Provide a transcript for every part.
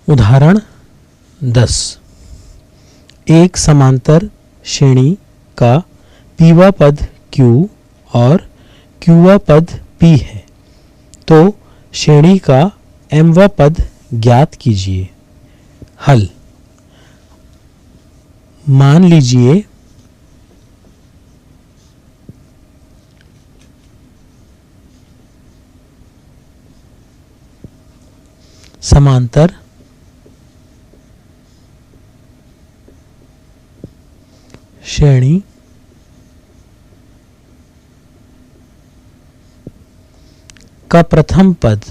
उदाहरण 10। एक समांतर श्रेणी का पीवा पद Q और Qवा पद P है, तो श्रेणी का Mवा पद ज्ञात कीजिए। हल। मान लीजिए समांतर श्रेणी का प्रथम पद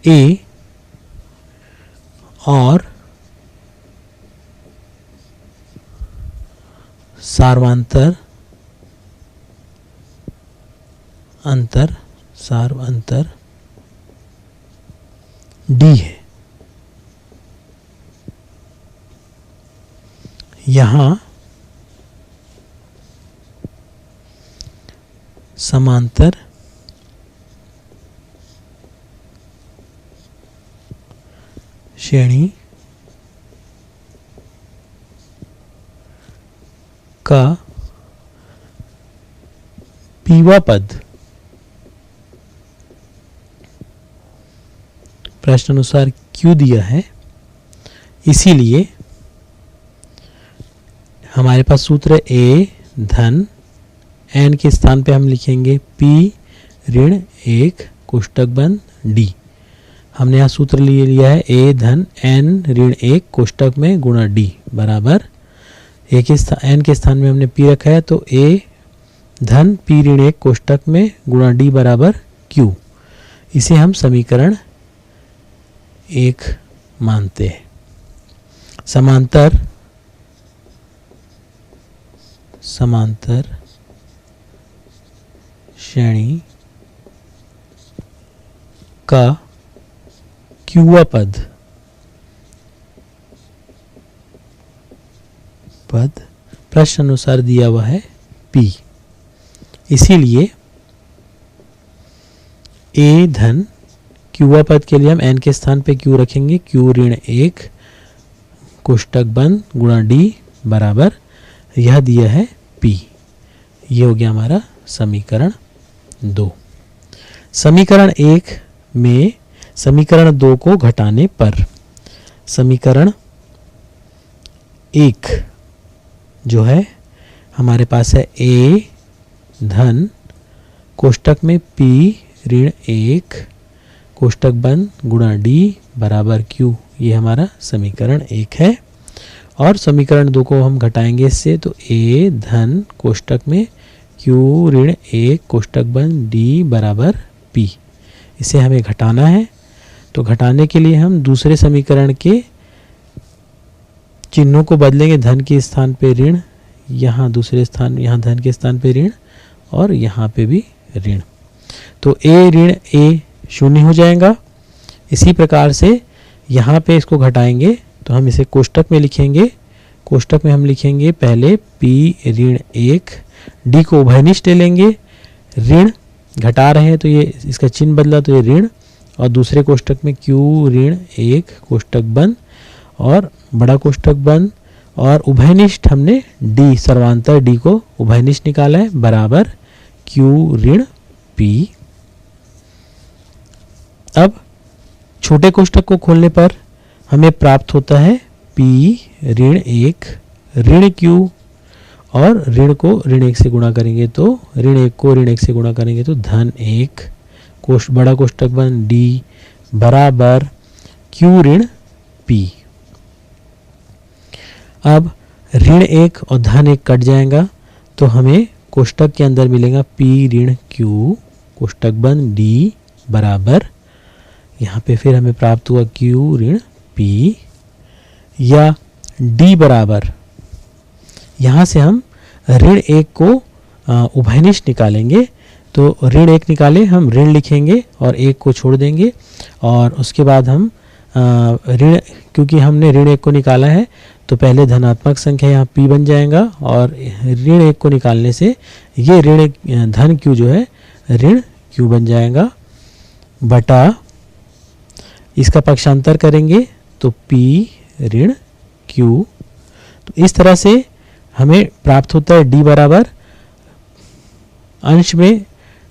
A और सार्वंतर D है। यहाँ समांतर श्रेणी का पीवा पद प्रश्न अनुसार Q दिया है, इसीलिए हमारे पास सूत्र A धन n के स्थान पे हम लिखेंगे P ऋण 1 कोष्टक बंद D। हमने यहाँ सूत्र लिया है A धन n ऋण 1 कोष्टक में गुणा D बराबर n के स्थान में हमने P रखा है, तो A धन P ऋण 1 कोष्टक में गुणा D बराबर Q। इसे हम समीकरण 1 मानते हैं। समांतर श्रेणी का Qवा पद प्रश्न अनुसार दिया हुआ है P, इसीलिए A धन Qवा पद के लिए हम n के स्थान पे Q रखेंगे, Q ऋण 1 कोष्टक बंद गुणा D बराबर यह दिया है P। ये हो गया हमारा समीकरण 2। समीकरण 1 में समीकरण 2 को घटाने पर समीकरण 1 जो है हमारे पास है A धन कोष्टक में P ऋण 1 कोष्टक बंद गुणा D बराबर Q। ये हमारा समीकरण 1 है। और समीकरण 2 को हम घटाएंगे इससे, तो A धन कोष्टक में Q ऋण 1 कोष्टक बंद D बराबर P। इसे हमें घटाना है, तो घटाने के लिए हम दूसरे समीकरण के चिन्हों को बदलेंगे। धन के स्थान पे ऋण, यहाँ यहाँ धन के स्थान पे ऋण और यहाँ पे भी ऋण, तो A ऋण A शून्य हो जाएगा। इसी प्रकार से यहाँ पे इसको घटाएंगे, तो हम इसे कोष्टक में लिखेंगे। कोष्टक में हम लिखेंगे पहले P ऋण 1, D को उभयनिष्ठ ले लेंगे, ऋण घटा रहे हैं तो ये इसका चिन्ह बदला तो ये ऋण, और दूसरे कोष्टक में Q ऋण 1 कोष्टक बंद और बड़ा कोष्टक बंद, और उभयनिष्ठ हमने D सर्वांतर D को उभयनिष्ठ निकाला है बराबर Q ऋण P। अब छोटे कोष्टक को खोलने पर हमें प्राप्त होता है P ऋण 1 ऋण Q, और ऋण को ऋण 1 से गुणा करेंगे तो ऋण 1 को ऋण 1 से गुणा करेंगे तो धन 1 बड़ा कोष्टक बंद D बराबर Q ऋण P। अब ऋण 1 और धन 1 कट जाएगा, तो हमें कोष्टक के अंदर मिलेगा P ऋण Q कोष्टक बंद D बराबर, यहाँ पे फिर हमें प्राप्त हुआ Q ऋण P, या D बराबर, यहाँ से हम ऋण 1 को उभयनिष्ठ निकालेंगे, तो ऋण 1 निकाले हम ऋण लिखेंगे और 1 को छोड़ देंगे, और उसके बाद हम ऋण, क्योंकि हमने ऋण 1 को निकाला है तो पहले धनात्मक संख्या यहाँ p बन जाएगा और ऋण 1 को निकालने से ये धन q जो है ऋण q बन जाएगा, बटा इसका पक्षांतर करेंगे तो p ऋण q। तो इस तरह से हमें प्राप्त होता है d बराबर अंश में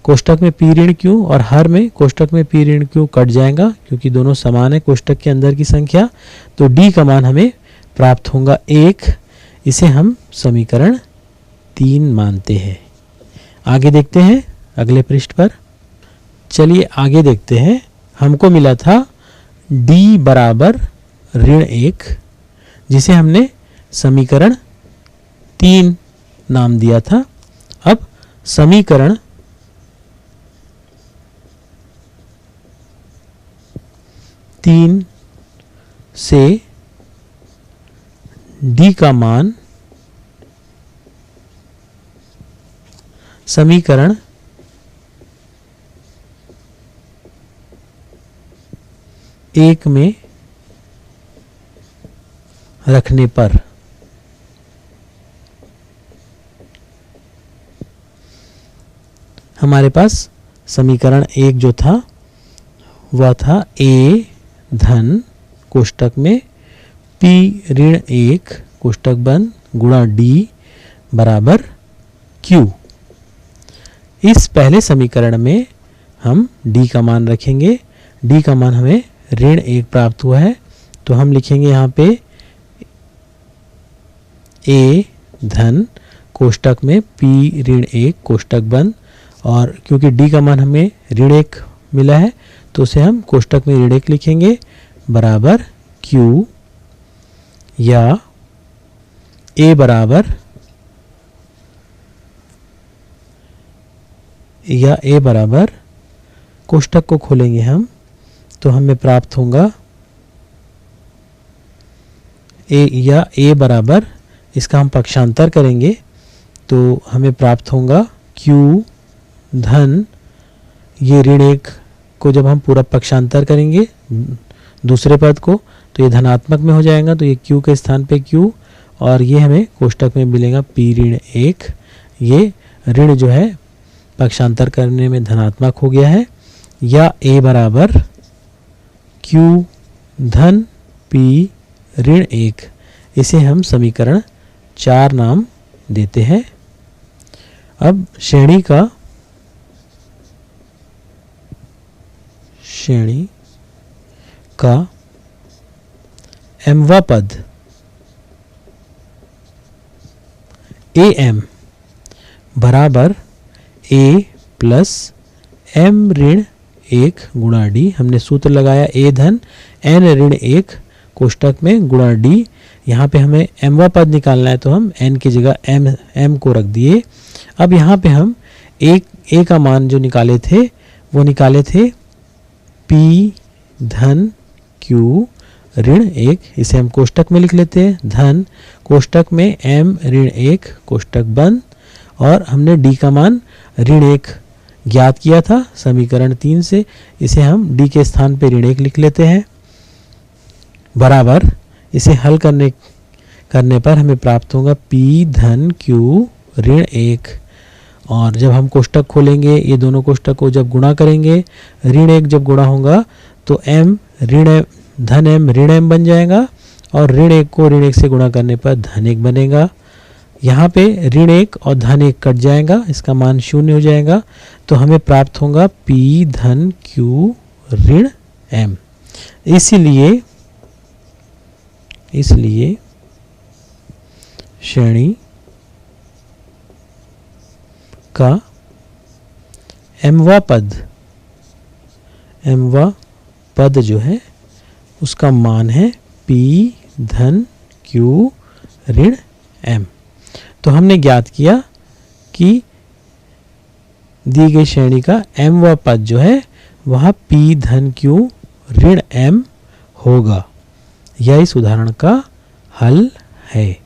कोष्टक में p ऋण q और हर में कोष्टक में p ऋण q कट जाएगा क्योंकि दोनों समान है कोष्टक के अंदर की संख्या। तो d का मान हमें प्राप्त होगा 1। इसे हम समीकरण 3 मानते हैं। आगे देखते हैं अगले पृष्ठ पर। चलिए आगे देखते हैं। हमको मिला था d बराबर ऋण 1 जिसे हमने समीकरण 3 नाम दिया था। अब समीकरण 3 से d का मान समीकरण 1 में रखने पर हमारे पास समीकरण 1 जो था वह था a धन कोष्टक में p ऋण 1 कोष्टक बंद गुणा d बराबर q। इस पहले समीकरण में हम d का मान रखेंगे। d का मान हमें ऋण 1 प्राप्त हुआ है तो हम लिखेंगे यहाँ पे a धन कोष्टक में p ऋण 1 कोष्टक बंद, और क्योंकि d का मान हमें ऋण 1 मिला है तो उसे हम कोष्टक में ऋण 1 लिखेंगे बराबर q, या a बराबर कोष्टक को खोलेंगे हम तो हमें प्राप्त होगा a बराबर, इसका हम पक्षांतर करेंगे तो हमें प्राप्त होगा q धन ये ऋण 1 को जब हम पूरा पक्षांतर करेंगे दूसरे पद को तो ये धनात्मक में हो जाएगा तो ये q के स्थान पे q, और ये हमें कोष्टक में मिलेगा p ऋण 1। ये ऋण जो है पक्षांतर करने में धनात्मक हो गया है, या a बराबर q धन p ऋण 1। इसे हम समीकरण 4 नाम देते हैं। अब श्रेणी का mवा पद am बराबर a प्लस m ऋण 1 गुणा d। हमने सूत्र लगाया a धन n ऋण 1 कोष्टक में गुणा d। यहाँ पे हमें mवा पद निकालना है तो हम n की जगह m को रख दिए। अब यहाँ पे हम a का मान जो निकाले थे वो निकाले थे p धन q ऋण 1, इसे हम कोष्टक में लिख लेते हैं, धन कोष्टक में m ऋण 1 कोष्टक बंद, और हमने d का मान ऋण 1 ज्ञात किया था समीकरण 3 से, इसे हम d के स्थान पे ऋण 1 लिख लेते हैं बराबर। इसे हल करने पर हमें प्राप्त होगा p धन q ऋण 1, और जब हम कोष्टक खोलेंगे ये दोनों कोष्टक को जब गुणा करेंगे ऋण 1 जब गुणा होगा तो m धन m ऋण m बन जाएगा, और ऋण 1 को ऋण 1 से गुणा करने पर धन 1 बनेगा। यहाँ पे ऋण 1 और धन 1 कट जाएगा, इसका मान 0 हो जाएगा तो हमें प्राप्त होगा p धन q ऋण m। इसलिए श्रेणी का mवा पद जो है उसका मान है p धन q ऋण m। तो हमने ज्ञात किया कि दी गई श्रेणी का mवा पद जो है वह p धन q ऋण m होगा। यह इस उदाहरण का हल है।